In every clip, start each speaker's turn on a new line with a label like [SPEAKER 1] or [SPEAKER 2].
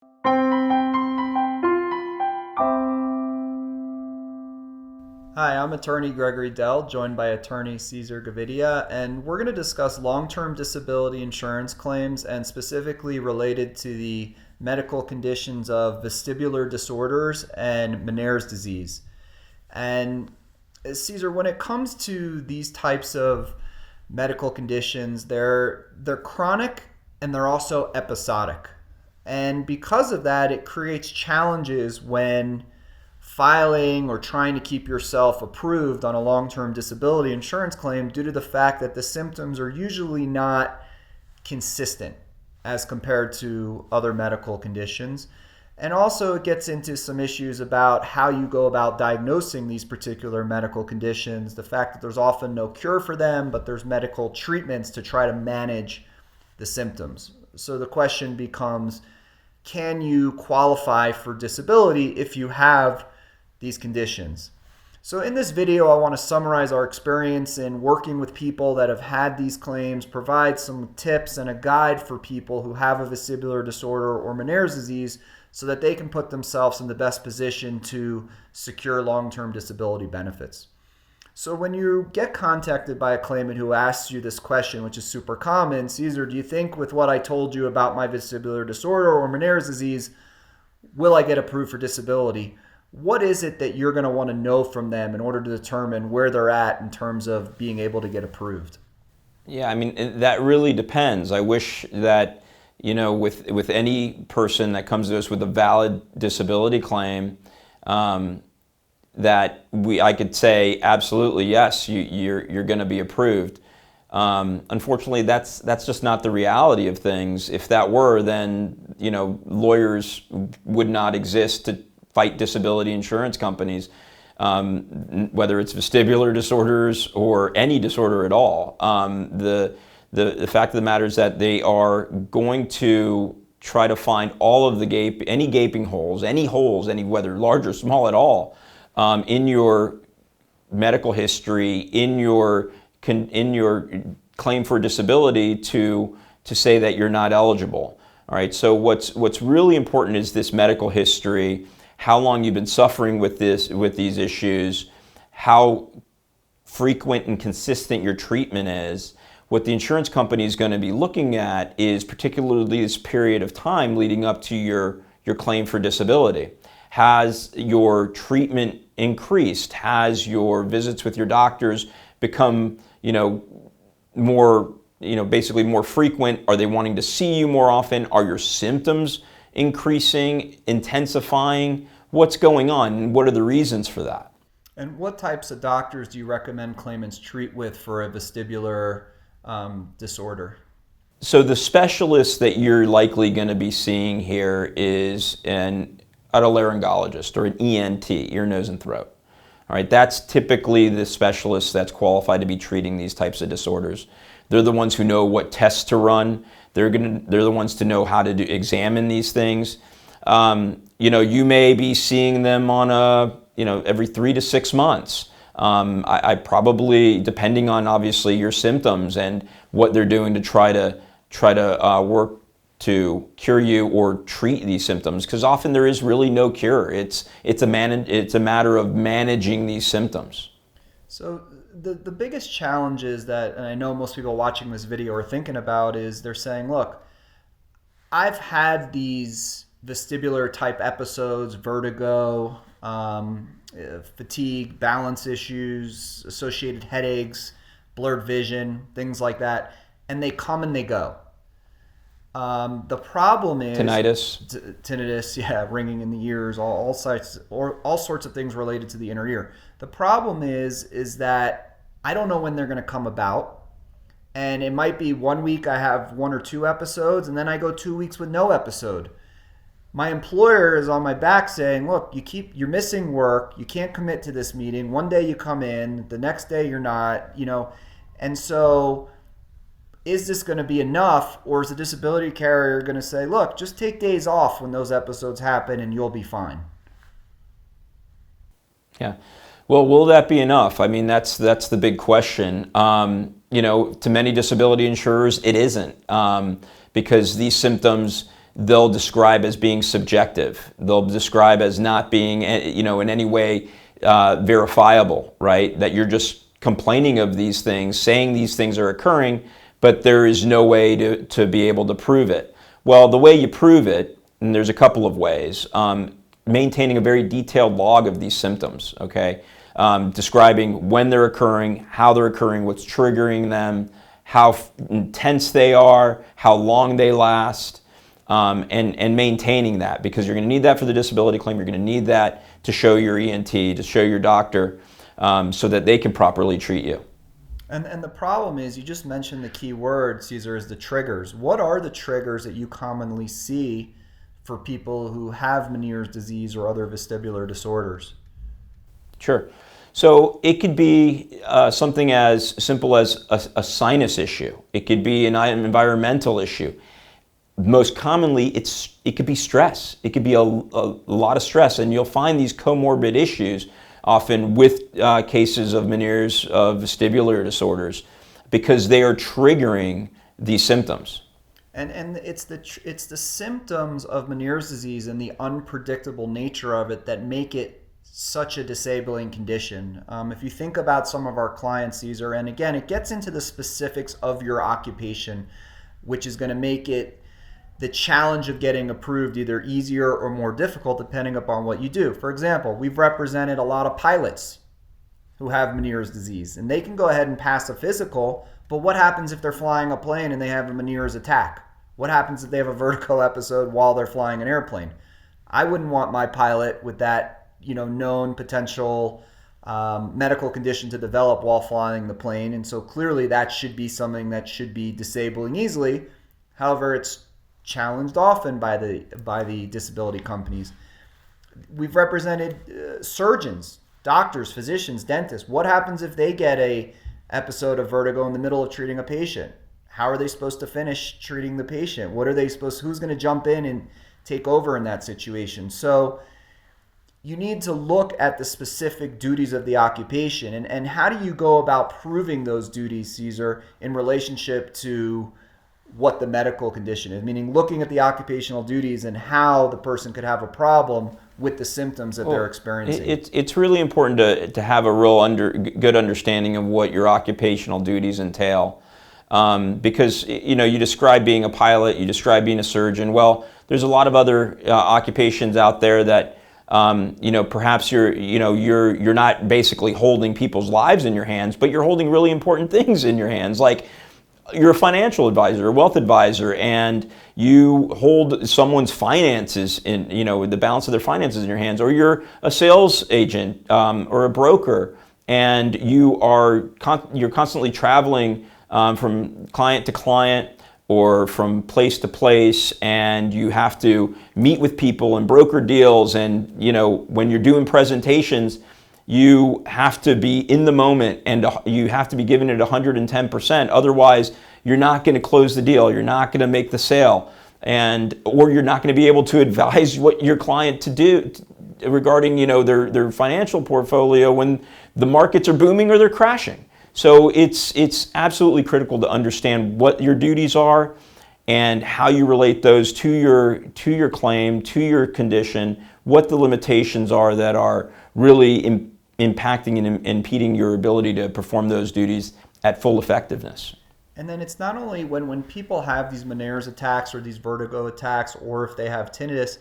[SPEAKER 1] Hi, I'm attorney Gregory Dell, joined by attorney Cesar Gavidia, and we're going to discuss long-term disability insurance claims and specifically related to the medical conditions of vestibular disorders and Meniere's disease. And Cesar, when it comes to these types of medical conditions, they're chronic and they're also episodic. And because of that, it creates challenges when filing or trying to keep yourself approved on a long-term disability insurance claim due to the fact that the symptoms are usually not consistent as compared to other medical conditions. And also it gets into some issues about how you go about diagnosing these particular medical conditions, the fact that there's often no cure for them, but there's medical treatments to try to manage the symptoms. So the question becomes, can you qualify for disability if you have these conditions? So in this video, I want to summarize our experience in working with people that have had these claims, provide some tips and a guide for people who have a vestibular disorder or Meniere's disease so that they can put themselves in the best position to secure long-term disability benefits. So when you get contacted by a claimant who asks you this question, which is super common, Cesar, do you think with what I told you about my vestibular disorder or Meniere's disease, will I get approved for disability? What is it that you're going to want to know from them in order to determine where they're at in terms of being able to get approved?
[SPEAKER 2] Yeah, I mean, that really depends. I wish that, with any person that comes to us with a valid disability claim, that I could say absolutely yes, you're going to be approved. Unfortunately, that's just not the reality of things. If that were, then lawyers would not exist to fight disability insurance companies, whether it's vestibular disorders or any disorder at all. The fact of the matter is that they are going to try to find all of any gaping holes, any whether large or small at all, in your medical history, in your claim for disability to say that you're not eligible. All right. So what's really important is this medical history, how long you've been suffering with these issues, how frequent and consistent your treatment is. What the insurance company is going to be looking at is particularly this period of time leading up to your claim for disability. Has your treatment increased? Has your visits with your doctors become, more, basically more frequent? Are they wanting to see you more often? Are your symptoms increasing, intensifying? What's going on, and what are the reasons for that?
[SPEAKER 1] And what types of doctors do you recommend claimants treat with for a vestibular disorder?
[SPEAKER 2] So the specialist that you're likely going to be seeing here is an otolaryngologist or an ENT, ear, nose, and throat. All right, that's typically the specialist that's qualified to be treating these types of disorders. They're the ones who know what tests to run. They're the ones to know how to examine these things. You may be seeing them on every 3 to 6 months. I probably, depending on obviously your symptoms and what they're doing to try to work to cure you or treat these symptoms, because often there is really no cure. It's a matter of managing these symptoms.
[SPEAKER 1] So the biggest challenges that, and I know most people watching this video are thinking about, is they're saying, look, I've had these vestibular type episodes, vertigo, fatigue, balance issues, associated headaches, blurred vision, things like that, and they come and they go. The problem is tinnitus, yeah, ringing in the ears, all sorts of things related to the inner ear. The problem is that I don't know when they're going to come about, and it might be 1 week I have 1 or 2 episodes, and then I go 2 weeks with no episode. My employer is on my back saying, look, you're missing work, you can't commit to this meeting. One day you come in, the next day you're not, and so is this going to be enough, or is the disability carrier going to say, look, just take days off when those episodes happen and you'll be fine?
[SPEAKER 2] Yeah. Well, will that be enough? I mean, that's the big question. To many disability insurers, it isn't, because these symptoms they'll describe as being subjective. They'll describe as not being, in any way verifiable, right? That you're just complaining of these things, saying these things are occurring, but there is no way to be able to prove it. Well, the way you prove it, and there's a couple of ways, maintaining a very detailed log of these symptoms, okay? Describing when they're occurring, how they're occurring, what's triggering them, how intense they are, how long they last, and maintaining that, because you're going to need that for the disability claim. You're going to need that to show your ENT, to show your doctor, so that they can properly treat you.
[SPEAKER 1] And the problem is, you just mentioned the key word, Cesar, is the triggers. What are the triggers that you commonly see for people who have Meniere's disease or other vestibular disorders?
[SPEAKER 2] Sure. So it could be something as simple as a sinus issue. It could be an environmental issue. Most commonly, it could be stress. It could be a lot of stress, and you'll find these comorbid issues often with cases of Meniere's vestibular disorders, because they are triggering these symptoms.
[SPEAKER 1] And it's the symptoms of Meniere's disease and the unpredictable nature of it that make it such a disabling condition. If you think about some of our clients, Cesar, and again, it gets into the specifics of your occupation, which is going to make it the challenge of getting approved either easier or more difficult depending upon what you do. For example, we've represented a lot of pilots who have Meniere's disease, and they can go ahead and pass a physical, but what happens if they're flying a plane and they have a Meniere's attack? What happens if they have a vertigo episode while they're flying an airplane? I wouldn't want my pilot with that known potential medical condition to develop while flying the plane, and so clearly that should be something that should be disabling easily. However, it's challenged often by the disability companies. We've represented surgeons, doctors, physicians, dentists. What happens if they get a episode of vertigo in the middle of treating a patient? How are they supposed to finish treating the patient? Who's going to jump in and take over in that situation? So you need to look at the specific duties of the occupation, and how do you go about proving those duties, Cesar, in relationship to what the medical condition is, meaning looking at the occupational duties and how the person could have a problem with the symptoms that they're experiencing.
[SPEAKER 2] It's really important to have a real good understanding of what your occupational duties entail, because you describe being a pilot, you describe being a surgeon. Well, there's a lot of other occupations out there that perhaps you're not basically holding people's lives in your hands, but you're holding really important things in your hands, like you're a financial advisor, a wealth advisor, and you hold someone's finances in, the balance of their finances in your hands, or you're a sales agent or a broker, and you're constantly traveling from client to client or from place to place, and you have to meet with people and broker deals, and when you're doing presentations, you have to be in the moment, and you have to be giving it 110%. Otherwise, you're not going to close the deal. You're not going to make the sale, or you're not going to be able to advise what your client to do regarding their financial portfolio when the markets are booming or they're crashing. So it's absolutely critical to understand what your duties are and how you relate those to your claim, to your condition, what the limitations are that are really impacting and impeding your ability to perform those duties at full effectiveness.
[SPEAKER 1] And then it's not only when people have these Meniere's attacks or these vertigo attacks, or if they have tinnitus,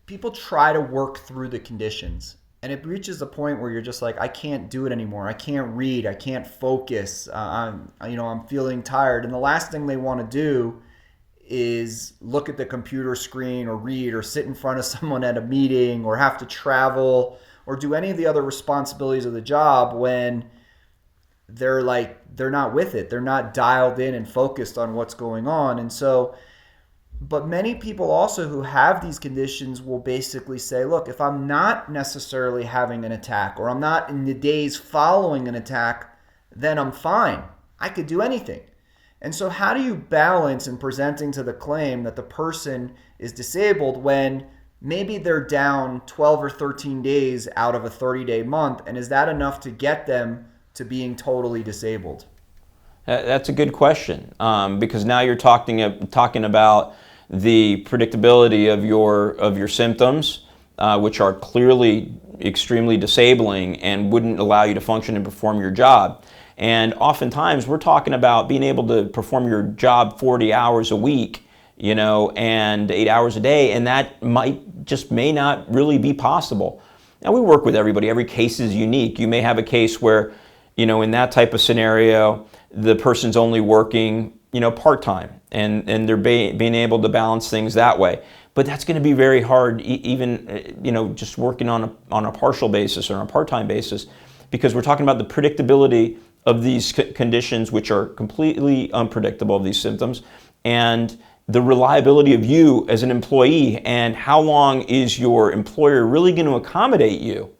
[SPEAKER 1] people try to work through the conditions, and it reaches a point where you're just like, I can't do it anymore. I can't read. I can't focus. I'm feeling tired. And the last thing they want to do is look at the computer screen or read or sit in front of someone at a meeting or have to travel or do any of the other responsibilities of the job when they're not with it. They're not dialed in and focused on what's going on. And so, but many people also who have these conditions will basically say, look, if I'm not necessarily having an attack or I'm not in the days following an attack, then I'm fine. I could do anything. And so how do you balance in presenting to the claim that the person is disabled when maybe they're down 12 or 13 days out of a 30-day month, and is that enough to get them to being totally disabled?
[SPEAKER 2] That's a good question, because now you're talking about the predictability of your symptoms, which are clearly extremely disabling and wouldn't allow you to function and perform your job. And oftentimes we're talking about being able to perform your job 40 hours a week, and 8 hours a day, and that may not really be possible. Now, we work with everybody. Every case is unique. You may have a case where, in that type of scenario, the person's only working, part-time, and they're being able to balance things that way. But that's going to be very hard, even, just working on a partial basis or on a part-time basis, because we're talking about the predictability of these conditions, which are completely unpredictable, of these symptoms, and the reliability of you as an employee, and how long is your employer really going to accommodate you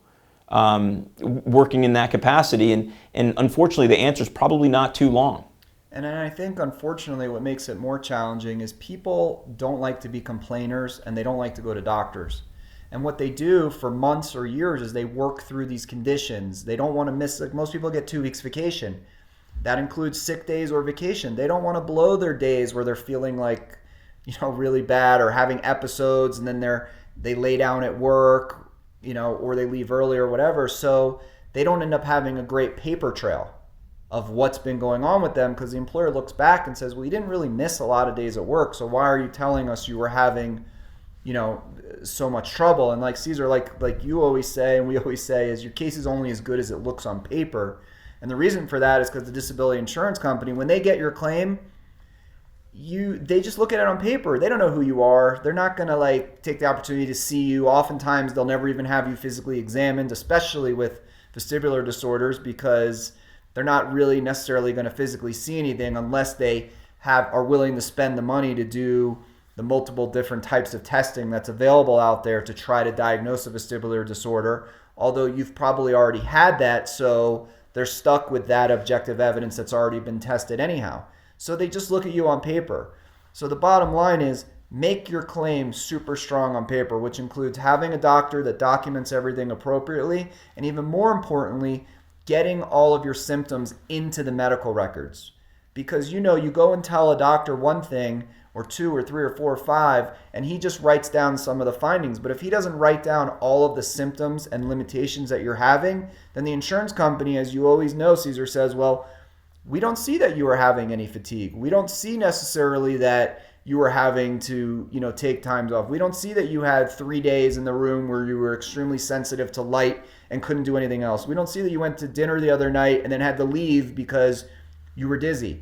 [SPEAKER 2] working in that capacity. And unfortunately, the answer is probably not too long.
[SPEAKER 1] And I think, unfortunately, what makes it more challenging is people don't like to be complainers, and they don't like to go to doctors. And what they do for months or years is they work through these conditions. They don't want to miss, like most people get 2 weeks vacation. That includes sick days or vacation. They don't want to blow their days where they're feeling like, really bad, or having episodes, and then they lay down at work, or they leave early or whatever. So they don't end up having a great paper trail of what's been going on with them, because the employer looks back and says, well, you didn't really miss a lot of days at work, so why are you telling us you were having, so much trouble? And like Cesar, like you always say, and we always say, is your case is only as good as it looks on paper. And the reason for that is because the disability insurance company, when they get your claim, they just look at it on paper. They don't know who you are. They're not going to take the opportunity to see you. Oftentimes they'll never even have you physically examined, especially with vestibular disorders, because they're not really necessarily going to physically see anything unless they are willing to spend the money to do the multiple different types of testing that's available out there to try to diagnose a vestibular disorder. Although you've probably already had that, so they're stuck with that objective evidence that's already been tested anyhow. So they just look at you on paper. So the bottom line is, make your claim super strong on paper, which includes having a doctor that documents everything appropriately, and even more importantly, getting all of your symptoms into the medical records. Because you go and tell a doctor one thing, or 2 or 3 or 4 or 5, and he just writes down some of the findings. But if he doesn't write down all of the symptoms and limitations that you're having, then the insurance company, as you always know, Cesar, says, well, we don't see that you are having any fatigue. We don't see necessarily that you were having to, take times off. We don't see that you had 3 days in the room where you were extremely sensitive to light and couldn't do anything else. We don't see that you went to dinner the other night and then had to leave because you were dizzy.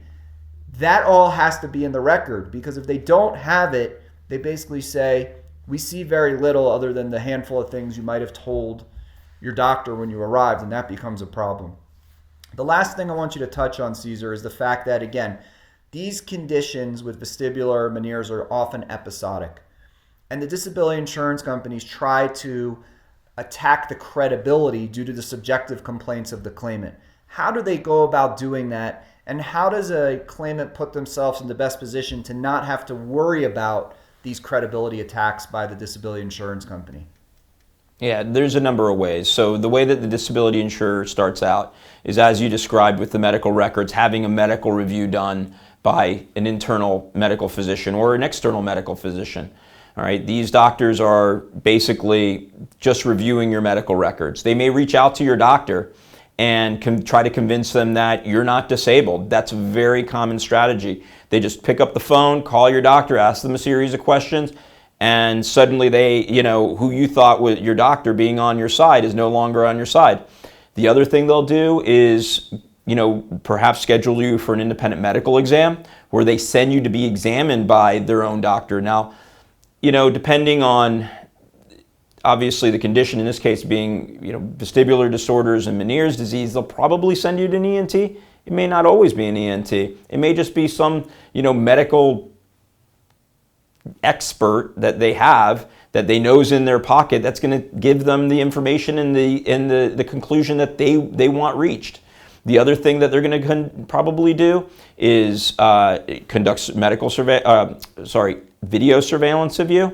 [SPEAKER 1] That all has to be in the record, because if they don't have it, they basically say, we see very little other than the handful of things you might have told your doctor when you arrived, and that becomes a problem. The last thing I want you to touch on, Cesar, is the fact that, again, these conditions with vestibular Meniere's are often episodic. And the disability insurance companies try to attack the credibility due to the subjective complaints of the claimant. How do they go about doing that? And how does a claimant put themselves in the best position to not have to worry about these credibility attacks by the disability insurance company?
[SPEAKER 2] Yeah, there's a number of ways. So the way that the disability insurer starts out is, as you described, with the medical records, having a medical review done by an internal medical physician or an external medical physician. All right, these doctors are basically just reviewing your medical records. They may reach out to your doctor and try to convince them that you're not disabled. That's a very common strategy. They just pick up the phone, call your doctor, ask them a series of questions, and suddenly they, who you thought was your doctor being on your side is no longer on your side. The other thing they'll do is, perhaps schedule you for an independent medical exam where they send you to be examined by their own doctor. Now, depending on obviously the condition, in this case being, vestibular disorders and Meniere's disease, they'll probably send you to an ENT. It may not always be an ENT. It may just be some, medical expert that they have that they know's in their pocket that's going to give them the information and the conclusion that they want reached. The other thing that they're going to probably do is conduct video surveillance of you,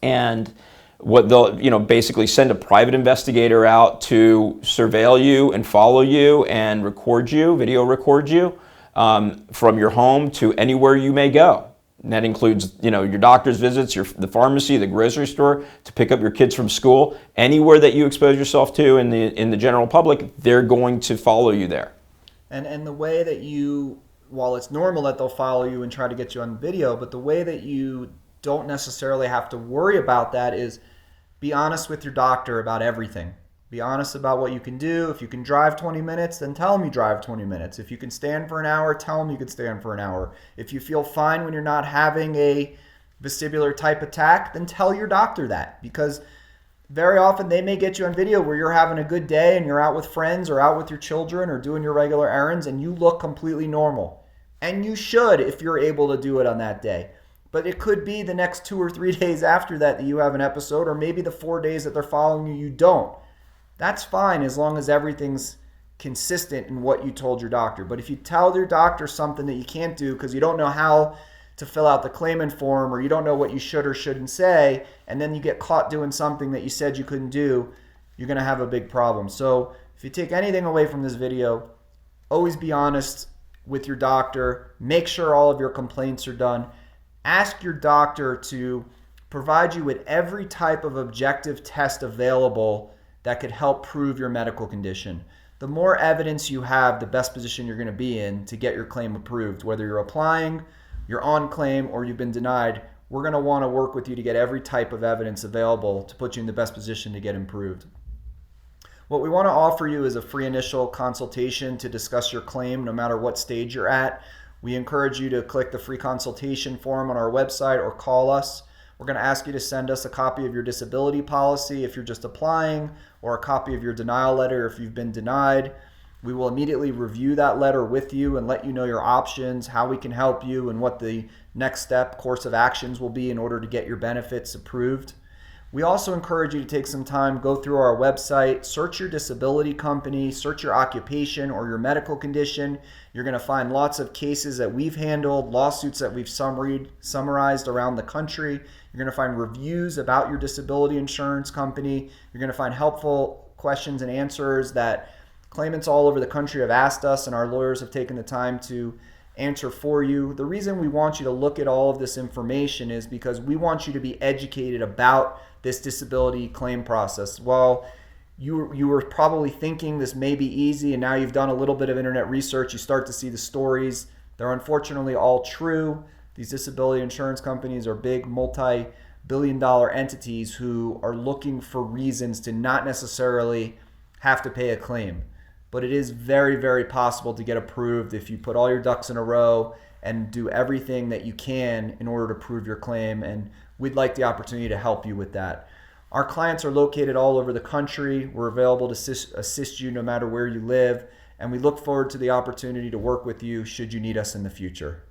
[SPEAKER 2] and what they'll basically send a private investigator out to surveil you and follow you and record you, video record you, from your home to anywhere you may go. And that includes, your doctor's visits, the pharmacy, the grocery store, to pick up your kids from school. Anywhere that you expose yourself to in the general public, they're going to follow you there.
[SPEAKER 1] And the way that while it's normal that they'll follow you and try to get you on video, but the way that you don't necessarily have to worry about that is be honest with your doctor about everything. Be honest about what you can do. If you can drive 20 minutes, then tell them you drive 20 minutes. If you can stand for an hour, tell them you can stand for an hour. If you feel fine when you're not having a vestibular type attack, then tell your doctor that, because very often they may get you on video where you're having a good day and you're out with friends or out with your children or doing your regular errands and you look completely normal. And you should if you're able to do it on that day. But it could be the next 2 or 3 days after that you have an episode, or maybe the 4 days that they're following you don't. That's fine as long as everything's consistent in what you told your doctor. But if you tell your doctor something that you can't do because you don't know how to fill out the claimant form, or you don't know what you should or shouldn't say, and then you get caught doing something that you said you couldn't do, you're going to have a big problem. So if you take anything away from this video, always be honest with your doctor. Make sure all of your complaints are done. Ask your doctor to provide you with every type of objective test available that could help prove your medical condition. The more evidence you have, the best position you're going to be in to get your claim approved. Whether you're applying, you're on claim, or you've been denied, we're going to want to work with you to get every type of evidence available to put you in the best position to get improved. What we want to offer you is a free initial consultation to discuss your claim no matter what stage you're at. We encourage you to click the free consultation form on our website or call us. We're going to ask you to send us a copy of your disability policy if you're just applying, or a copy of your denial letter if you've been denied. We will immediately review that letter with you and let you know your options, how we can help you, and what the next step course of actions will be in order to get your benefits approved. We also encourage you to take some time, go through our website, search your disability company, search your occupation or your medical condition. You're going to find lots of cases that we've handled, lawsuits that we've summarized around the country. You're going to find reviews about your disability insurance company. You're going to find helpful questions and answers that claimants all over the country have asked us, and our lawyers have taken the time to answer for you. The reason we want you to look at all of this information is because we want you to be educated about this disability claim process. While you were probably thinking this may be easy, and now you've done a little bit of internet research, you start to see the stories. They're unfortunately all true. These disability insurance companies are big multi-billion-dollar entities who are looking for reasons to not necessarily have to pay a claim. But it is very, very possible to get approved if you put all your ducks in a row and do everything that you can in order to prove your claim. And we'd like the opportunity to help you with that. Our clients are located all over the country. We're available to assist you no matter where you live. And we look forward to the opportunity to work with you should you need us in the future.